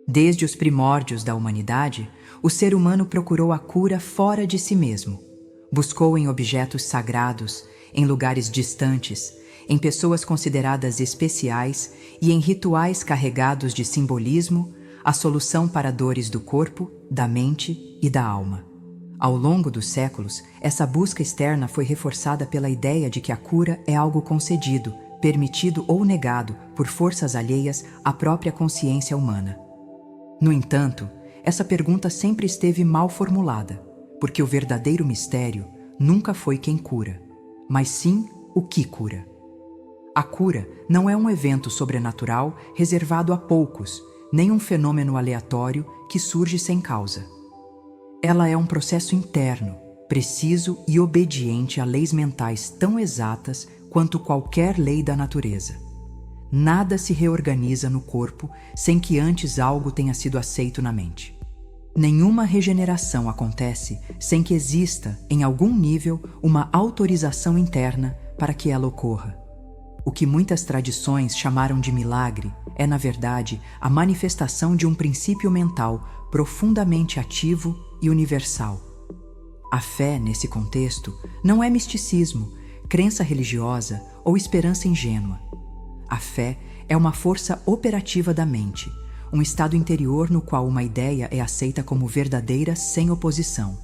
Desde os primórdios da humanidade, o ser humano procurou a cura fora de si mesmo. Buscou em objetos sagrados, em lugares distantes, em pessoas consideradas especiais e em rituais carregados de simbolismo, a solução para dores do corpo, da mente e da alma. Ao longo dos séculos, essa busca externa foi reforçada pela ideia de que a cura é algo concedido, permitido ou negado por forças alheias à própria consciência humana. No entanto, essa pergunta sempre esteve mal formulada, porque o verdadeiro mistério nunca foi quem cura, mas sim o que cura. A cura não é um evento sobrenatural reservado a poucos, nem um fenômeno aleatório que surge sem causa. Ela é um processo interno, preciso e obediente a leis mentais tão exatas quanto qualquer lei da natureza. Nada se reorganiza no corpo sem que antes algo tenha sido aceito na mente. Nenhuma regeneração acontece sem que exista, em algum nível, uma autorização interna para que ela ocorra. O que muitas tradições chamaram de milagre é, na verdade, a manifestação de um princípio mental profundamente ativo e universal. A fé, nesse contexto, não é misticismo, crença religiosa ou esperança ingênua. A fé é uma força operativa da mente, um estado interior no qual uma ideia é aceita como verdadeira sem oposição.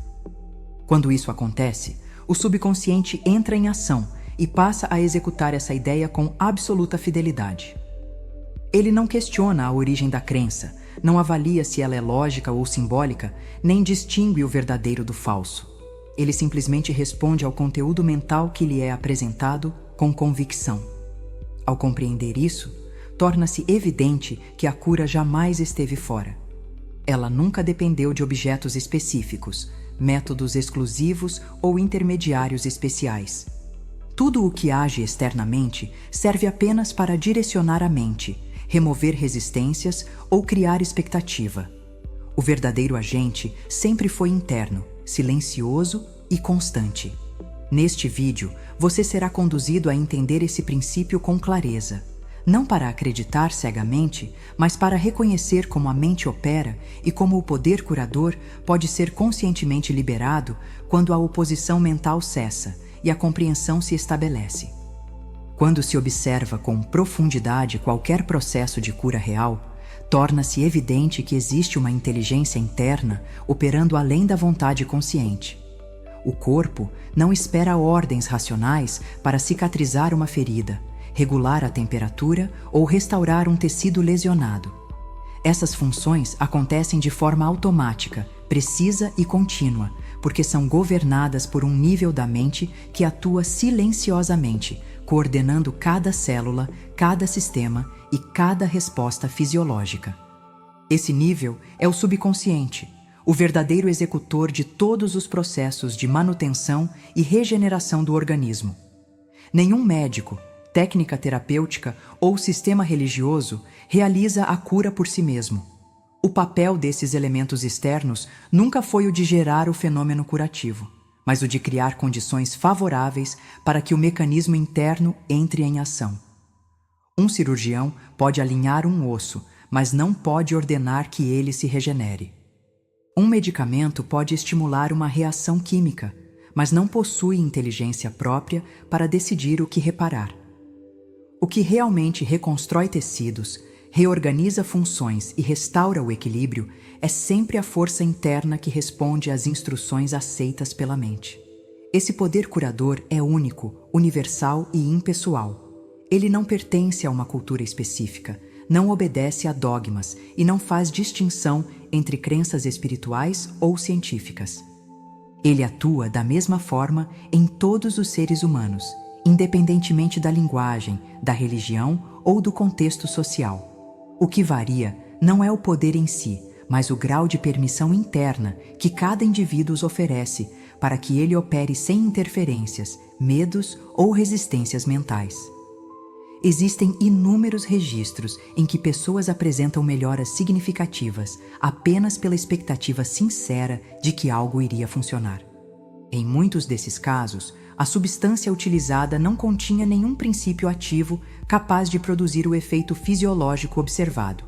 Quando isso acontece, o subconsciente entra em ação e passa a executar essa ideia com absoluta fidelidade. Ele não questiona a origem da crença, não avalia se ela é lógica ou simbólica, nem distingue o verdadeiro do falso. Ele simplesmente responde ao conteúdo mental que lhe é apresentado com convicção. Ao compreender isso, torna-se evidente que a cura jamais esteve fora. Ela nunca dependeu de objetos específicos, métodos exclusivos ou intermediários especiais. Tudo o que age externamente serve apenas para direcionar a mente, remover resistências ou criar expectativa. O verdadeiro agente sempre foi interno, silencioso e constante. Neste vídeo, você será conduzido a entender esse princípio com clareza, não para acreditar cegamente, mas para reconhecer como a mente opera e como o poder curador pode ser conscientemente liberado quando a oposição mental cessa e a compreensão se estabelece. Quando se observa com profundidade qualquer processo de cura real, torna-se evidente que existe uma inteligência interna operando além da vontade consciente. O corpo não espera ordens racionais para cicatrizar uma ferida, regular a temperatura ou restaurar um tecido lesionado. Essas funções acontecem de forma automática, precisa e contínua, porque são governadas por um nível da mente que atua silenciosamente, coordenando cada célula, cada sistema e cada resposta fisiológica. Esse nível é o subconsciente, o verdadeiro executor de todos os processos de manutenção e regeneração do organismo. Nenhum médico, técnica terapêutica ou sistema religioso realiza a cura por si mesmo. O papel desses elementos externos nunca foi o de gerar o fenômeno curativo, mas o de criar condições favoráveis para que o mecanismo interno entre em ação. Um cirurgião pode alinhar um osso, mas não pode ordenar que ele se regenere. Um medicamento pode estimular uma reação química, mas não possui inteligência própria para decidir o que reparar. O que realmente reconstrói tecidos, reorganiza funções e restaura o equilíbrio é sempre a força interna que responde às instruções aceitas pela mente. Esse poder curador é único, universal e impessoal. Ele não pertence a uma cultura específica, não obedece a dogmas e não faz distinção entre crenças espirituais ou científicas. Ele atua da mesma forma em todos os seres humanos, independentemente da linguagem, da religião ou do contexto social. O que varia não é o poder em si, mas o grau de permissão interna que cada indivíduo oferece para que ele opere sem interferências, medos ou resistências mentais. Existem inúmeros registros em que pessoas apresentam melhoras significativas apenas pela expectativa sincera de que algo iria funcionar. Em muitos desses casos, a substância utilizada não continha nenhum princípio ativo capaz de produzir o efeito fisiológico observado.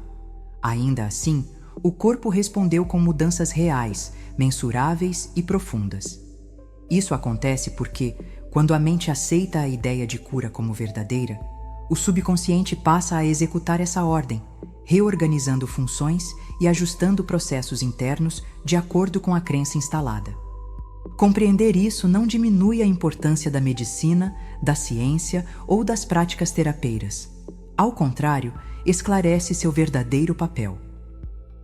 Ainda assim, o corpo respondeu com mudanças reais, mensuráveis e profundas. Isso acontece porque, quando a mente aceita a ideia de cura como verdadeira, o subconsciente passa a executar essa ordem, reorganizando funções e ajustando processos internos de acordo com a crença instalada. Compreender isso não diminui a importância da medicina, da ciência ou das práticas terapeiras. Ao contrário, esclarece seu verdadeiro papel.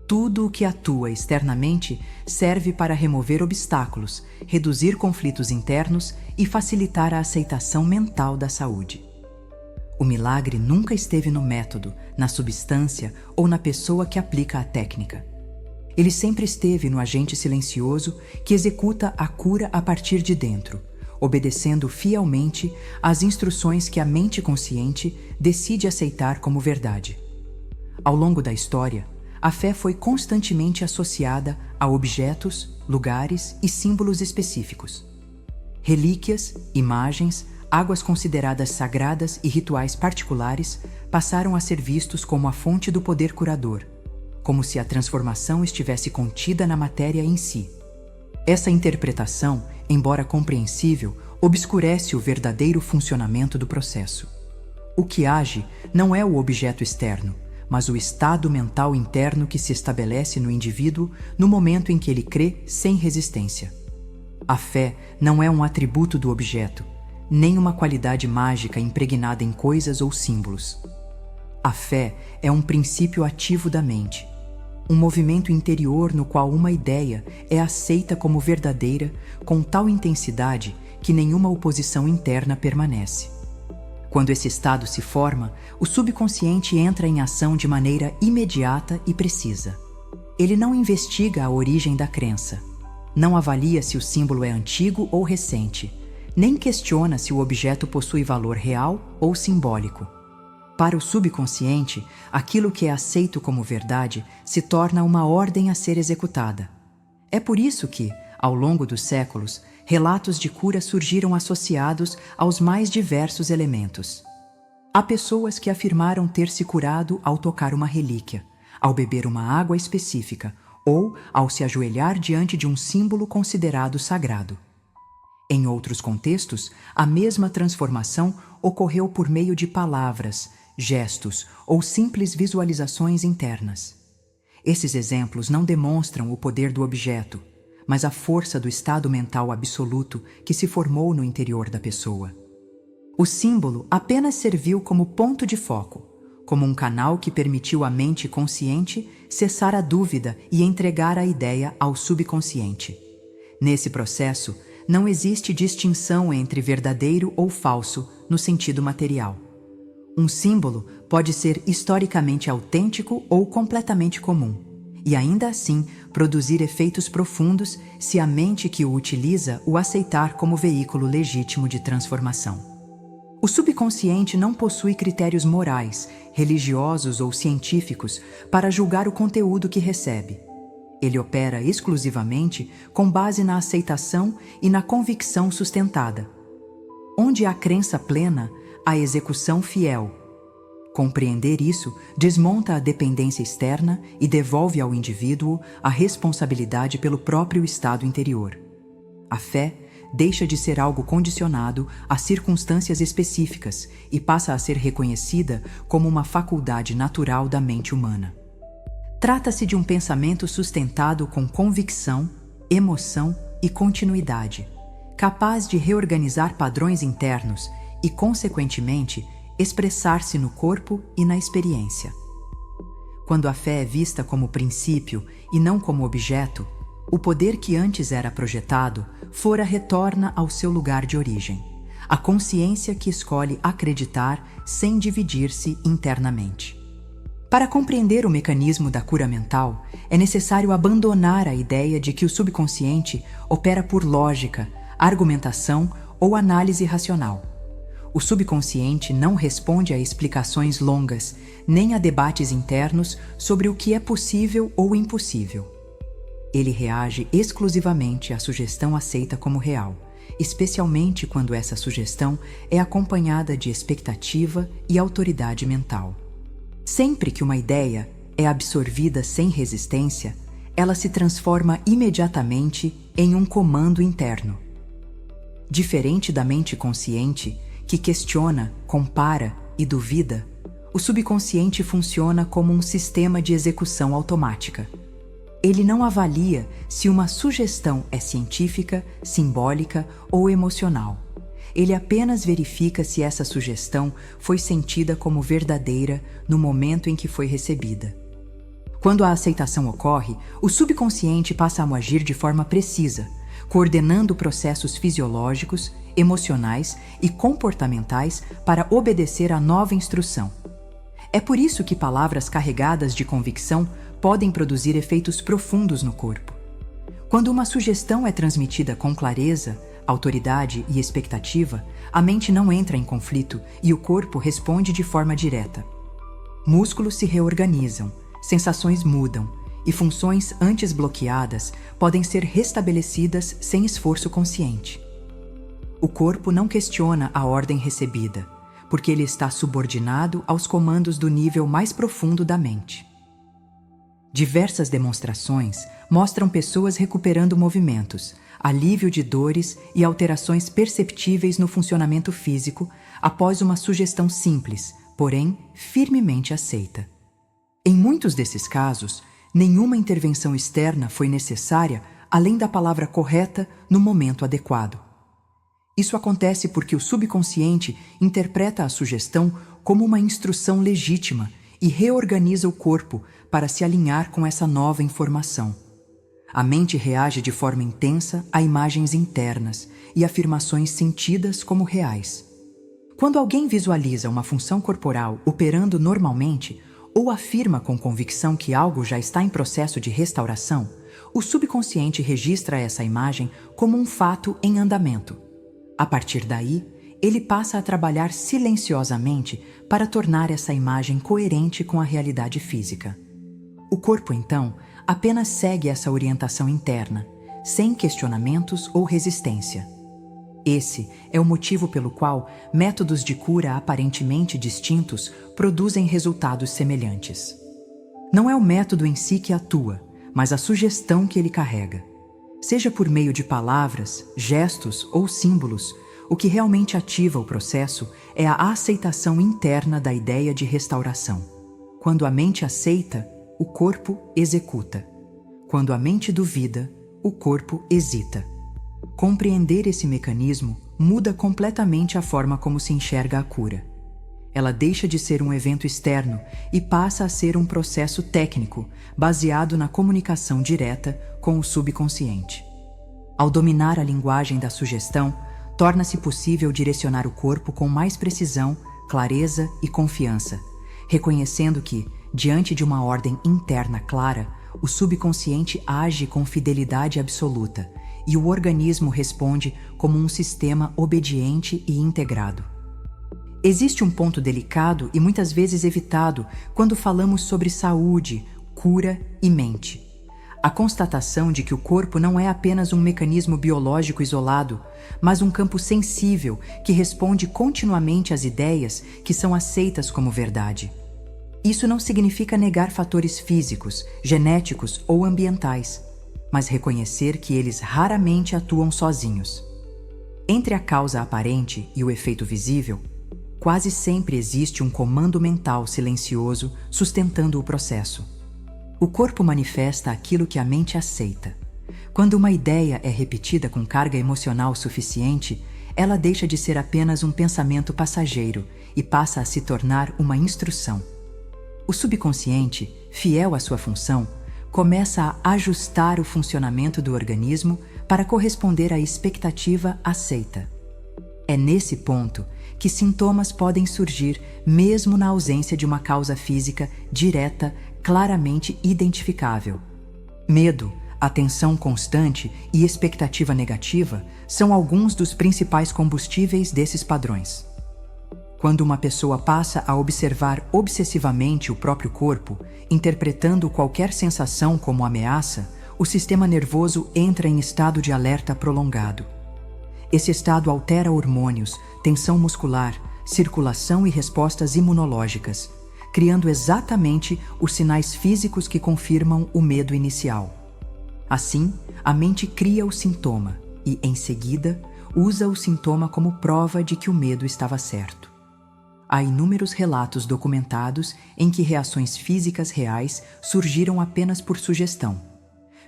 Tudo o que atua externamente serve para remover obstáculos, reduzir conflitos internos e facilitar a aceitação mental da saúde. O milagre nunca esteve no método, na substância ou na pessoa que aplica a técnica. Ele sempre esteve no agente silencioso que executa a cura a partir de dentro, obedecendo fielmente às instruções que a mente consciente decide aceitar como verdade. Ao longo da história, a fé foi constantemente associada a objetos, lugares e símbolos específicos. Relíquias, imagens, águas consideradas sagradas e rituais particulares passaram a ser vistos como a fonte do poder curador, como se a transformação estivesse contida na matéria em si. Essa interpretação, embora compreensível, obscurece o verdadeiro funcionamento do processo. O que age não é o objeto externo, mas o estado mental interno que se estabelece no indivíduo no momento em que ele crê sem resistência. A fé não é um atributo do objeto, nem uma qualidade mágica impregnada em coisas ou símbolos. A fé é um princípio ativo da mente, um movimento interior no qual uma ideia é aceita como verdadeira com tal intensidade que nenhuma oposição interna permanece. Quando esse estado se forma, o subconsciente entra em ação de maneira imediata e precisa. Ele não investiga a origem da crença, não avalia se o símbolo é antigo ou recente, nem questiona se o objeto possui valor real ou simbólico. Para o subconsciente, aquilo que é aceito como verdade se torna uma ordem a ser executada. É por isso que, ao longo dos séculos, relatos de cura surgiram associados aos mais diversos elementos. Há pessoas que afirmaram ter se curado ao tocar uma relíquia, ao beber uma água específica ou ao se ajoelhar diante de um símbolo considerado sagrado. Em outros contextos, a mesma transformação ocorreu por meio de palavras, gestos ou simples visualizações internas. Esses exemplos não demonstram o poder do objeto, mas a força do estado mental absoluto que se formou no interior da pessoa. O símbolo apenas serviu como ponto de foco, como um canal que permitiu à mente consciente cessar a dúvida e entregar a ideia ao subconsciente. Nesse processo, não existe distinção entre verdadeiro ou falso no sentido material. Um símbolo pode ser historicamente autêntico ou completamente comum, e ainda assim produzir efeitos profundos se a mente que o utiliza o aceitar como veículo legítimo de transformação. O subconsciente não possui critérios morais, religiosos ou científicos para julgar o conteúdo que recebe. Ele opera exclusivamente com base na aceitação e na convicção sustentada. Onde há crença plena, há execução fiel. Compreender isso desmonta a dependência externa e devolve ao indivíduo a responsabilidade pelo próprio estado interior. A fé deixa de ser algo condicionado a circunstâncias específicas e passa a ser reconhecida como uma faculdade natural da mente humana. Trata-se de um pensamento sustentado com convicção, emoção e continuidade, capaz de reorganizar padrões internos e, consequentemente, expressar-se no corpo e na experiência. Quando a fé é vista como princípio e não como objeto, o poder que antes era projetado fora retorna ao seu lugar de origem, a consciência que escolhe acreditar sem dividir-se internamente. Para compreender o mecanismo da cura mental, é necessário abandonar a ideia de que o subconsciente opera por lógica, argumentação ou análise racional. O subconsciente não responde a explicações longas, nem a debates internos sobre o que é possível ou impossível. Ele reage exclusivamente à sugestão aceita como real, especialmente quando essa sugestão é acompanhada de expectativa e autoridade mental. Sempre que uma ideia é absorvida sem resistência, ela se transforma imediatamente em um comando interno. Diferente da mente consciente, que questiona, compara e duvida, o subconsciente funciona como um sistema de execução automática. Ele não avalia se uma sugestão é científica, simbólica ou emocional. Ele apenas verifica se essa sugestão foi sentida como verdadeira no momento em que foi recebida. Quando a aceitação ocorre, o subconsciente passa a agir de forma precisa, coordenando processos fisiológicos, emocionais e comportamentais para obedecer à nova instrução. É por isso que palavras carregadas de convicção podem produzir efeitos profundos no corpo. Quando uma sugestão é transmitida com clareza, autoridade e expectativa, a mente não entra em conflito e o corpo responde de forma direta. Músculos se reorganizam, sensações mudam e funções antes bloqueadas podem ser restabelecidas sem esforço consciente. O corpo não questiona a ordem recebida, porque ele está subordinado aos comandos do nível mais profundo da mente. Diversas demonstrações mostram pessoas recuperando movimentos, alívio de dores e alterações perceptíveis no funcionamento físico após uma sugestão simples, porém firmemente aceita. Em muitos desses casos, nenhuma intervenção externa foi necessária além da palavra correta no momento adequado. Isso acontece porque o subconsciente interpreta a sugestão como uma instrução legítima e reorganiza o corpo para se alinhar com essa nova informação. A mente reage de forma intensa a imagens internas e afirmações sentidas como reais. Quando alguém visualiza uma função corporal operando normalmente ou afirma com convicção que algo já está em processo de restauração, o subconsciente registra essa imagem como um fato em andamento. A partir daí, ele passa a trabalhar silenciosamente para tornar essa imagem coerente com a realidade física. O corpo, então, apenas segue essa orientação interna, sem questionamentos ou resistência. Esse é o motivo pelo qual métodos de cura aparentemente distintos produzem resultados semelhantes. Não é o método em si que atua, mas a sugestão que ele carrega. Seja por meio de palavras, gestos ou símbolos, o que realmente ativa o processo é a aceitação interna da ideia de restauração. Quando a mente aceita, o corpo executa. Quando a mente duvida, o corpo hesita. Compreender esse mecanismo muda completamente a forma como se enxerga a cura. Ela deixa de ser um evento externo e passa a ser um processo técnico, baseado na comunicação direta com o subconsciente. Ao dominar a linguagem da sugestão, torna-se possível direcionar o corpo com mais precisão, clareza e confiança, reconhecendo que, diante de uma ordem interna clara, o subconsciente age com fidelidade absoluta e o organismo responde como um sistema obediente e integrado. Existe um ponto delicado e muitas vezes evitado quando falamos sobre saúde, cura e mente. A constatação de que o corpo não é apenas um mecanismo biológico isolado, mas um campo sensível que responde continuamente às ideias que são aceitas como verdade. Isso não significa negar fatores físicos, genéticos ou ambientais, mas reconhecer que eles raramente atuam sozinhos. Entre a causa aparente e o efeito visível, quase sempre existe um comando mental silencioso sustentando o processo. O corpo manifesta aquilo que a mente aceita. Quando uma ideia é repetida com carga emocional suficiente, ela deixa de ser apenas um pensamento passageiro e passa a se tornar uma instrução. O subconsciente, fiel à sua função, começa a ajustar o funcionamento do organismo para corresponder à expectativa aceita. É nesse ponto que sintomas podem surgir mesmo na ausência de uma causa física direta, claramente identificável. Medo, atenção constante e expectativa negativa são alguns dos principais combustíveis desses padrões. Quando uma pessoa passa a observar obsessivamente o próprio corpo, interpretando qualquer sensação como ameaça, o sistema nervoso entra em estado de alerta prolongado. Esse estado altera hormônios, tensão muscular, circulação e respostas imunológicas, criando exatamente os sinais físicos que confirmam o medo inicial. Assim, a mente cria o sintoma e, em seguida, usa o sintoma como prova de que o medo estava certo. Há inúmeros relatos documentados em que reações físicas reais surgiram apenas por sugestão.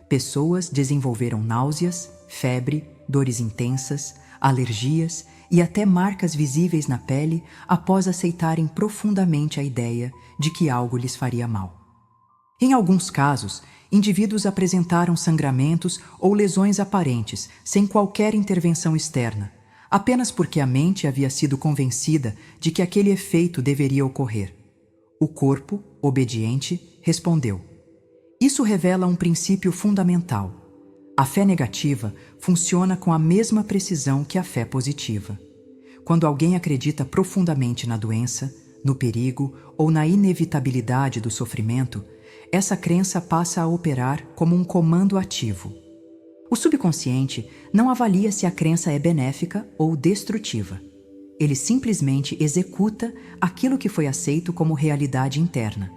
Pessoas desenvolveram náuseas, febre, dores intensas, alergias e até marcas visíveis na pele após aceitarem profundamente a ideia de que algo lhes faria mal. Em alguns casos, indivíduos apresentaram sangramentos ou lesões aparentes sem qualquer intervenção externa, apenas porque a mente havia sido convencida de que aquele efeito deveria ocorrer. O corpo, obediente, respondeu. Isso revela um princípio fundamental. A fé negativa funciona com a mesma precisão que a fé positiva. Quando alguém acredita profundamente na doença, no perigo ou na inevitabilidade do sofrimento, essa crença passa a operar como um comando ativo. O subconsciente não avalia se a crença é benéfica ou destrutiva. Ele simplesmente executa aquilo que foi aceito como realidade interna.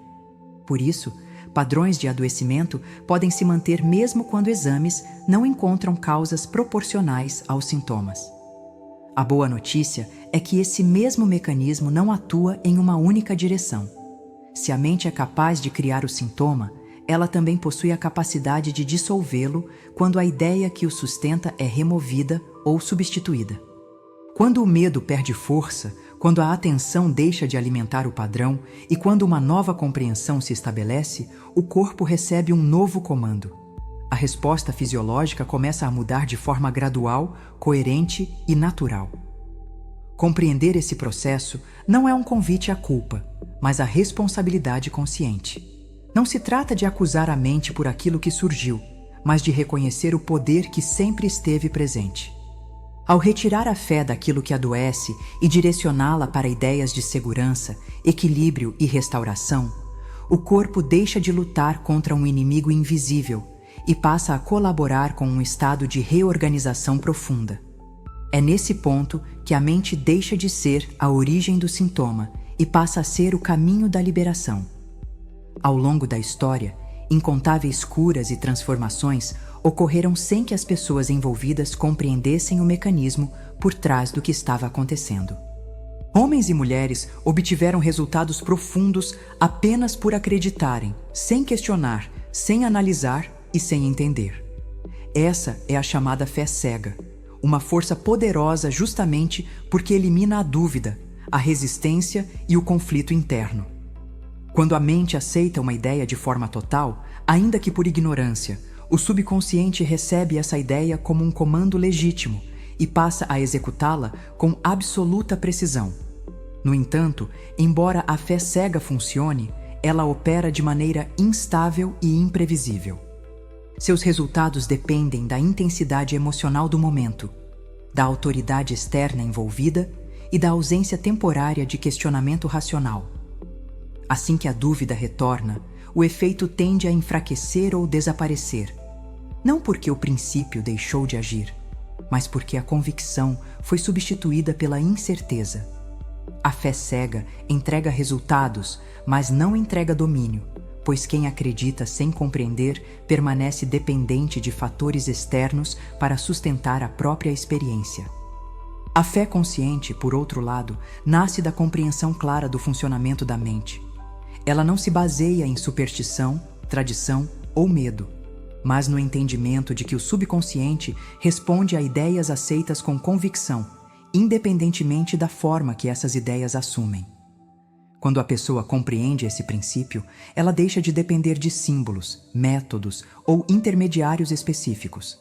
Por isso, padrões de adoecimento podem se manter mesmo quando exames não encontram causas proporcionais aos sintomas. A boa notícia é que esse mesmo mecanismo não atua em uma única direção. Se a mente é capaz de criar o sintoma, ela também possui a capacidade de dissolvê-lo quando a ideia que o sustenta é removida ou substituída. Quando o medo perde força, quando a atenção deixa de alimentar o padrão e quando uma nova compreensão se estabelece, o corpo recebe um novo comando. A resposta fisiológica começa a mudar de forma gradual, coerente e natural. Compreender esse processo não é um convite à culpa, mas à responsabilidade consciente. Não se trata de acusar a mente por aquilo que surgiu, mas de reconhecer o poder que sempre esteve presente. Ao retirar a fé daquilo que adoece e direcioná-la para ideias de segurança, equilíbrio e restauração, o corpo deixa de lutar contra um inimigo invisível e passa a colaborar com um estado de reorganização profunda. É nesse ponto que a mente deixa de ser a origem do sintoma e passa a ser o caminho da liberação. Ao longo da história, incontáveis curas e transformações ocorreram sem que as pessoas envolvidas compreendessem o mecanismo por trás do que estava acontecendo. Homens e mulheres obtiveram resultados profundos apenas por acreditarem, sem questionar, sem analisar e sem entender. Essa é a chamada fé cega, uma força poderosa justamente porque elimina a dúvida, a resistência e o conflito interno. Quando a mente aceita uma ideia de forma total, ainda que por ignorância, o subconsciente recebe essa ideia como um comando legítimo e passa a executá-la com absoluta precisão. No entanto, embora a fé cega funcione, ela opera de maneira instável e imprevisível. Seus resultados dependem da intensidade emocional do momento, da autoridade externa envolvida e da ausência temporária de questionamento racional. Assim que a dúvida retorna, o efeito tende a enfraquecer ou desaparecer, não porque o princípio deixou de agir, mas porque a convicção foi substituída pela incerteza. A fé cega entrega resultados, mas não entrega domínio, pois quem acredita sem compreender permanece dependente de fatores externos para sustentar a própria experiência. A fé consciente, por outro lado, nasce da compreensão clara do funcionamento da mente. Ela não se baseia em superstição, tradição ou medo, mas no entendimento de que o subconsciente responde a ideias aceitas com convicção, independentemente da forma que essas ideias assumem. Quando a pessoa compreende esse princípio, ela deixa de depender de símbolos, métodos ou intermediários específicos.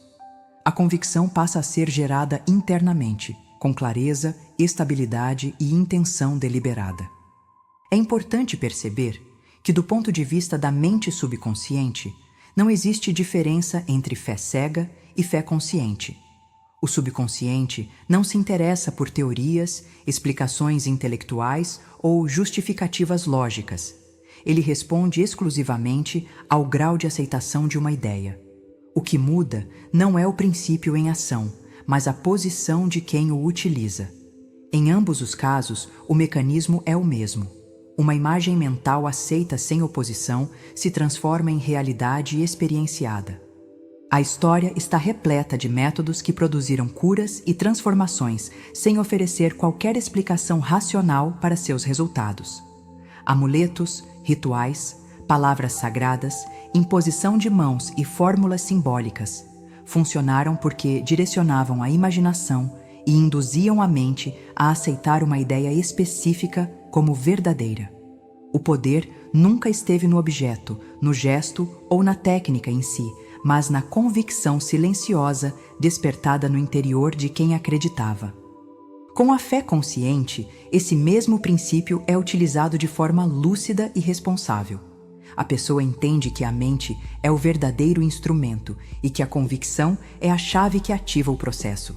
A convicção passa a ser gerada internamente, com clareza, estabilidade e intenção deliberada. É importante perceber que, do ponto de vista da mente subconsciente, não existe diferença entre fé cega e fé consciente. O subconsciente não se interessa por teorias, explicações intelectuais ou justificativas lógicas. Ele responde exclusivamente ao grau de aceitação de uma ideia. O que muda não é o princípio em ação, mas a posição de quem o utiliza. Em ambos os casos, o mecanismo é o mesmo. Uma imagem mental aceita sem oposição se transforma em realidade experienciada. A história está repleta de métodos que produziram curas e transformações sem oferecer qualquer explicação racional para seus resultados. Amuletos, rituais, palavras sagradas, imposição de mãos e fórmulas simbólicas funcionaram porque direcionavam a imaginação e induziam a mente a aceitar uma ideia específica como verdadeira. O poder nunca esteve no objeto, no gesto ou na técnica em si, mas na convicção silenciosa despertada no interior de quem acreditava. Com a fé consciente, esse mesmo princípio é utilizado de forma lúcida e responsável. A pessoa entende que a mente é o verdadeiro instrumento e que a convicção é a chave que ativa o processo.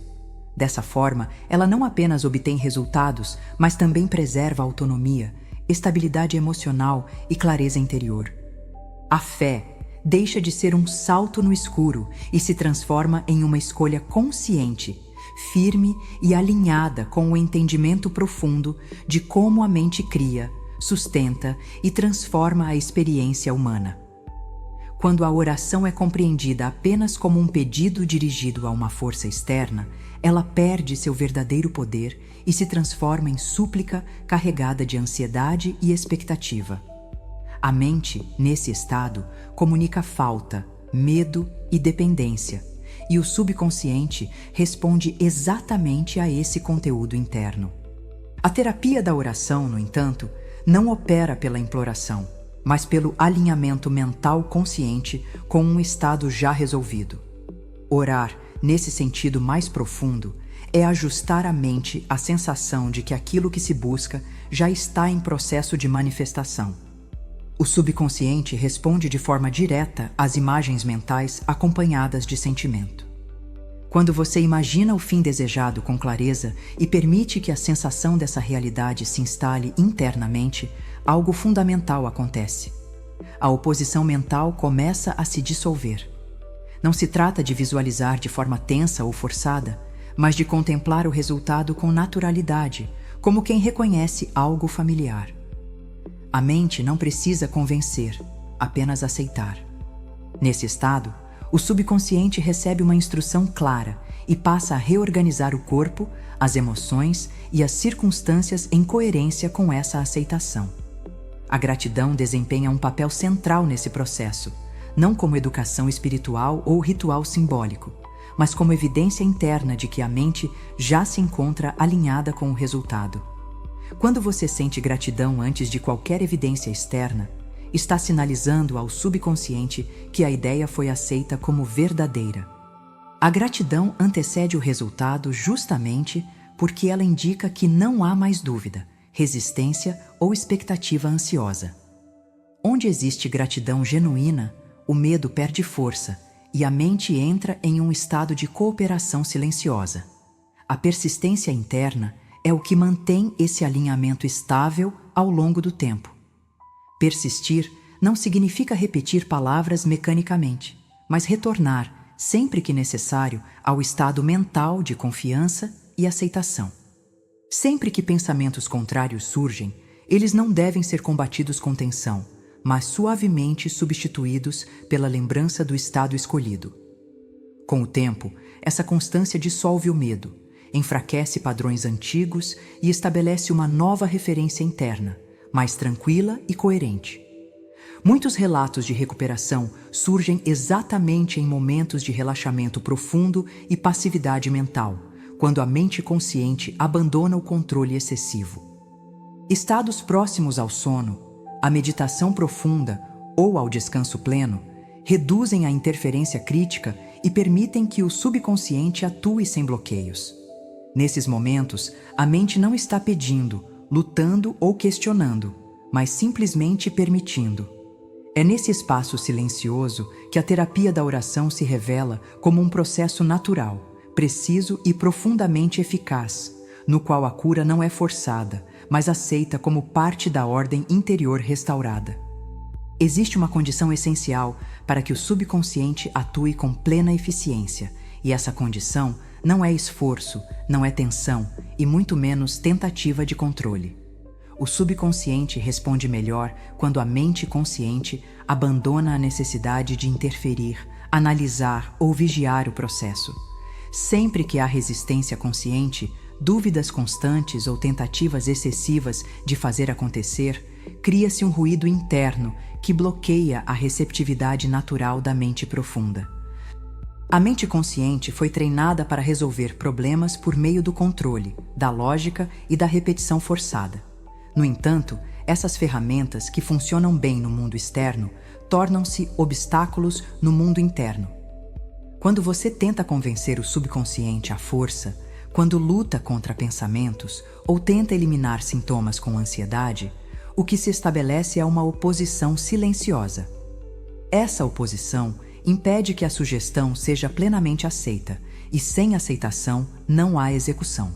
Dessa forma, ela não apenas obtém resultados, mas também preserva a autonomia, estabilidade emocional e clareza interior. A fé deixa de ser um salto no escuro e se transforma em uma escolha consciente, firme e alinhada com o entendimento profundo de como a mente cria, sustenta e transforma a experiência humana. Quando a oração é compreendida apenas como um pedido dirigido a uma força externa, ela perde seu verdadeiro poder e se transforma em súplica carregada de ansiedade e expectativa. A mente, nesse estado, comunica falta, medo e dependência, e o subconsciente responde exatamente a esse conteúdo interno. A terapia da oração, no entanto, não opera pela imploração, mas pelo alinhamento mental consciente com um estado já resolvido. Orar, nesse sentido mais profundo, é ajustar a mente à sensação de que aquilo que se busca já está em processo de manifestação. O subconsciente responde de forma direta às imagens mentais acompanhadas de sentimento. Quando você imagina o fim desejado com clareza e permite que a sensação dessa realidade se instale internamente, algo fundamental acontece. A oposição mental começa a se dissolver. Não se trata de visualizar de forma tensa ou forçada, mas de contemplar o resultado com naturalidade, como quem reconhece algo familiar. A mente não precisa convencer, apenas aceitar. Nesse estado, o subconsciente recebe uma instrução clara e passa a reorganizar o corpo, as emoções e as circunstâncias em coerência com essa aceitação. A gratidão desempenha um papel central nesse processo, não como educação espiritual ou ritual simbólico, mas como evidência interna de que a mente já se encontra alinhada com o resultado. Quando você sente gratidão antes de qualquer evidência externa, está sinalizando ao subconsciente que a ideia foi aceita como verdadeira. A gratidão antecede o resultado justamente porque ela indica que não há mais dúvida, resistência ou expectativa ansiosa. Onde existe gratidão genuína, o medo perde força e a mente entra em um estado de cooperação silenciosa. A persistência interna é o que mantém esse alinhamento estável ao longo do tempo. Persistir não significa repetir palavras mecanicamente, mas retornar, sempre que necessário, ao estado mental de confiança e aceitação. Sempre que pensamentos contrários surgem, eles não devem ser combatidos com tensão, mas suavemente substituídos pela lembrança do estado escolhido. Com o tempo, essa constância dissolve o medo, enfraquece padrões antigos e estabelece uma nova referência interna, mais tranquila e coerente. Muitos relatos de recuperação surgem exatamente em momentos de relaxamento profundo e passividade mental, quando a mente consciente abandona o controle excessivo. Estados próximos ao sono, à meditação profunda ou ao descanso pleno reduzem a interferência crítica e permitem que o subconsciente atue sem bloqueios. Nesses momentos, a mente não está pedindo, lutando ou questionando, mas simplesmente permitindo. É nesse espaço silencioso que a terapia da oração se revela como um processo natural, preciso e profundamente eficaz, no qual a cura não é forçada, mas aceita como parte da ordem interior restaurada. Existe uma condição essencial para que o subconsciente atue com plena eficiência, e essa condição não é esforço, não é tensão e muito menos tentativa de controle. O subconsciente responde melhor quando a mente consciente abandona a necessidade de interferir, analisar ou vigiar o processo. Sempre que há resistência consciente, dúvidas constantes ou tentativas excessivas de fazer acontecer, cria-se um ruído interno que bloqueia a receptividade natural da mente profunda. A mente consciente foi treinada para resolver problemas por meio do controle, da lógica e da repetição forçada. No entanto, essas ferramentas que funcionam bem no mundo externo tornam-se obstáculos no mundo interno. Quando você tenta convencer o subconsciente à força, quando luta contra pensamentos ou tenta eliminar sintomas com ansiedade, o que se estabelece é uma oposição silenciosa. Essa oposição impede que a sugestão seja plenamente aceita, e sem aceitação não há execução.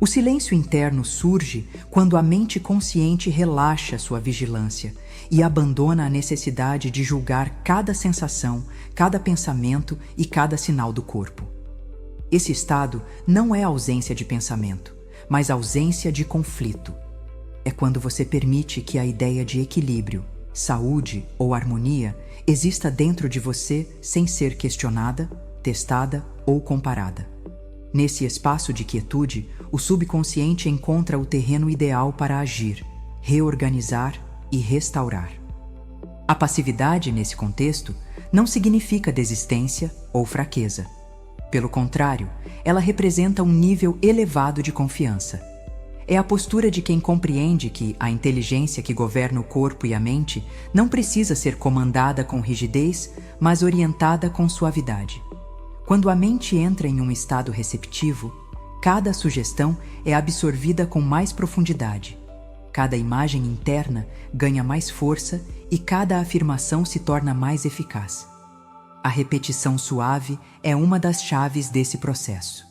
O silêncio interno surge quando a mente consciente relaxa sua vigilância e abandona a necessidade de julgar cada sensação, cada pensamento e cada sinal do corpo. Esse estado não é ausência de pensamento, mas ausência de conflito. É quando você permite que a ideia de equilíbrio, saúde ou harmonia exista dentro de você sem ser questionada, testada ou comparada. Nesse espaço de quietude, o subconsciente encontra o terreno ideal para agir, reorganizar e restaurar. A passividade, nesse contexto, não significa desistência ou fraqueza. Pelo contrário, ela representa um nível elevado de confiança. É a postura de quem compreende que a inteligência que governa o corpo e a mente não precisa ser comandada com rigidez, mas orientada com suavidade. Quando a mente entra em um estado receptivo, cada sugestão é absorvida com mais profundidade, cada imagem interna ganha mais força e cada afirmação se torna mais eficaz. A repetição suave é uma das chaves desse processo.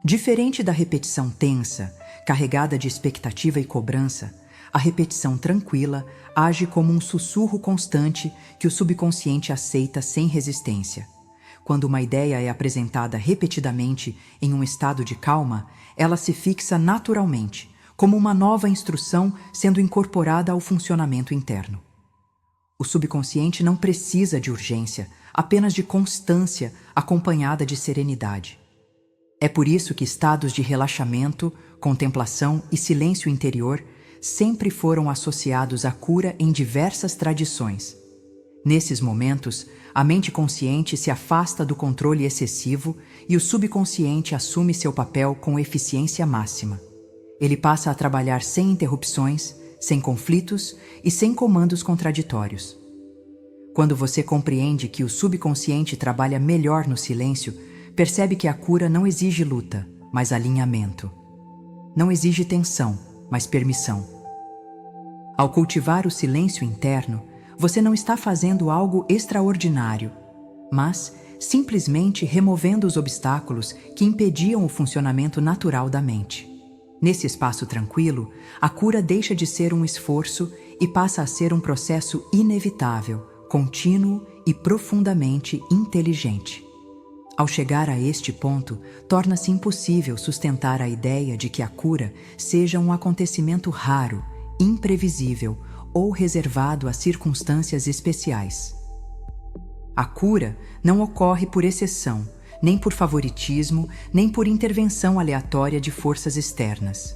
Diferente da repetição tensa, carregada de expectativa e cobrança, a repetição tranquila age como um sussurro constante que o subconsciente aceita sem resistência. Quando uma ideia é apresentada repetidamente em um estado de calma, ela se fixa naturalmente, como uma nova instrução sendo incorporada ao funcionamento interno. O subconsciente não precisa de urgência, apenas de constância acompanhada de serenidade. É por isso que estados de relaxamento, contemplação e silêncio interior sempre foram associados à cura em diversas tradições. Nesses momentos, a mente consciente se afasta do controle excessivo e o subconsciente assume seu papel com eficiência máxima. Ele passa a trabalhar sem interrupções, sem conflitos e sem comandos contraditórios. Quando você compreende que o subconsciente trabalha melhor no silêncio, percebe que a cura não exige luta, mas alinhamento. Não exige tensão, mas permissão. Ao cultivar o silêncio interno, você não está fazendo algo extraordinário, mas simplesmente removendo os obstáculos que impediam o funcionamento natural da mente. Nesse espaço tranquilo, a cura deixa de ser um esforço e passa a ser um processo inevitável, contínuo e profundamente inteligente. Ao chegar a este ponto, torna-se impossível sustentar a ideia de que a cura seja um acontecimento raro, imprevisível ou reservado a circunstâncias especiais. A cura não ocorre por exceção, nem por favoritismo, nem por intervenção aleatória de forças externas.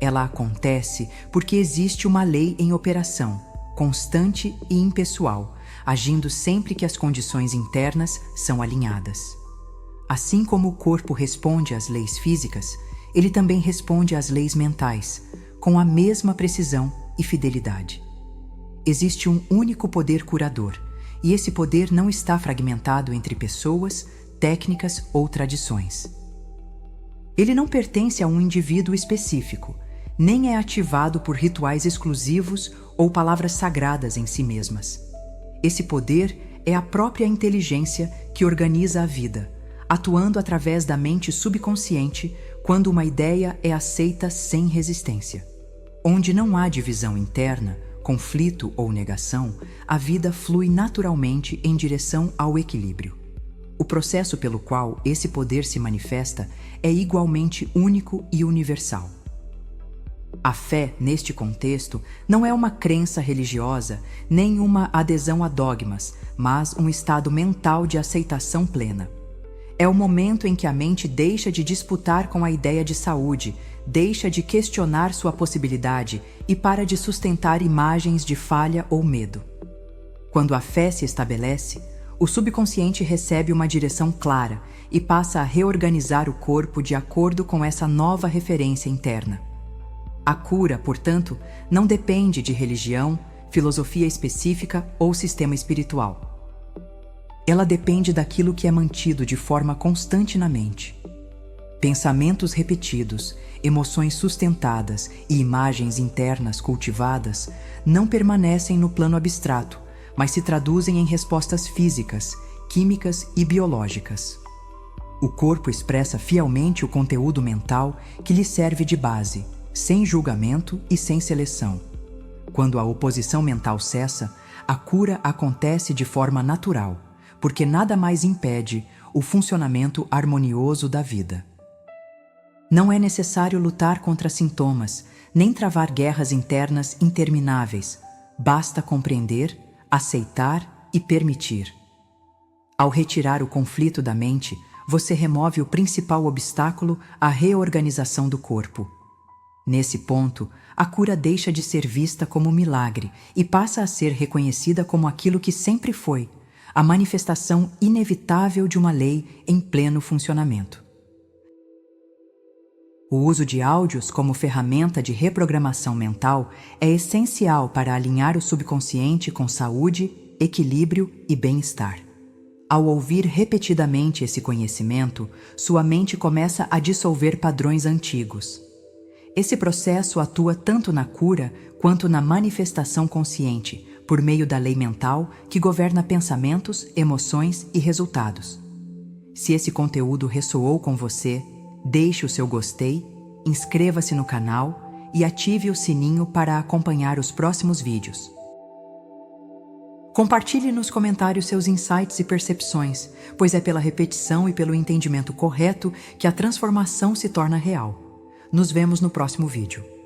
Ela acontece porque existe uma lei em operação, constante e impessoal, agindo sempre que as condições internas são alinhadas. Assim como o corpo responde às leis físicas, ele também responde às leis mentais, com a mesma precisão e fidelidade. Existe um único poder curador, e esse poder não está fragmentado entre pessoas, técnicas ou tradições. Ele não pertence a um indivíduo específico, nem é ativado por rituais exclusivos ou palavras sagradas em si mesmas. Esse poder é a própria inteligência que organiza a vida, atuando através da mente subconsciente quando uma ideia é aceita sem resistência. Onde não há divisão interna, conflito ou negação, a vida flui naturalmente em direção ao equilíbrio. O processo pelo qual esse poder se manifesta é igualmente único e universal. A fé, neste contexto, não é uma crença religiosa, nem uma adesão a dogmas, mas um estado mental de aceitação plena. É o momento em que a mente deixa de disputar com a ideia de saúde, deixa de questionar sua possibilidade e para de sustentar imagens de falha ou medo. Quando a fé se estabelece, o subconsciente recebe uma direção clara e passa a reorganizar o corpo de acordo com essa nova referência interna. A cura, portanto, não depende de religião, filosofia específica ou sistema espiritual. Ela depende daquilo que é mantido de forma constante na mente. Pensamentos repetidos, emoções sustentadas e imagens internas cultivadas não permanecem no plano abstrato, mas se traduzem em respostas físicas, químicas e biológicas. O corpo expressa fielmente o conteúdo mental que lhe serve de base, sem julgamento e sem seleção. Quando a oposição mental cessa, a cura acontece de forma natural, porque nada mais impede o funcionamento harmonioso da vida. Não é necessário lutar contra sintomas, nem travar guerras internas intermináveis. Basta compreender, aceitar e permitir. Ao retirar o conflito da mente, você remove o principal obstáculo à reorganização do corpo. Nesse ponto, a cura deixa de ser vista como milagre e passa a ser reconhecida como aquilo que sempre foi, a manifestação inevitável de uma lei em pleno funcionamento. O uso de áudios como ferramenta de reprogramação mental é essencial para alinhar o subconsciente com saúde, equilíbrio e bem-estar. Ao ouvir repetidamente esse conhecimento, sua mente começa a dissolver padrões antigos. Esse processo atua tanto na cura quanto na manifestação consciente, por meio da lei mental que governa pensamentos, emoções e resultados. Se esse conteúdo ressoou com você, deixe o seu gostei, inscreva-se no canal e ative o sininho para acompanhar os próximos vídeos. Compartilhe nos comentários seus insights e percepções, pois é pela repetição e pelo entendimento correto que a transformação se torna real. Nos vemos no próximo vídeo.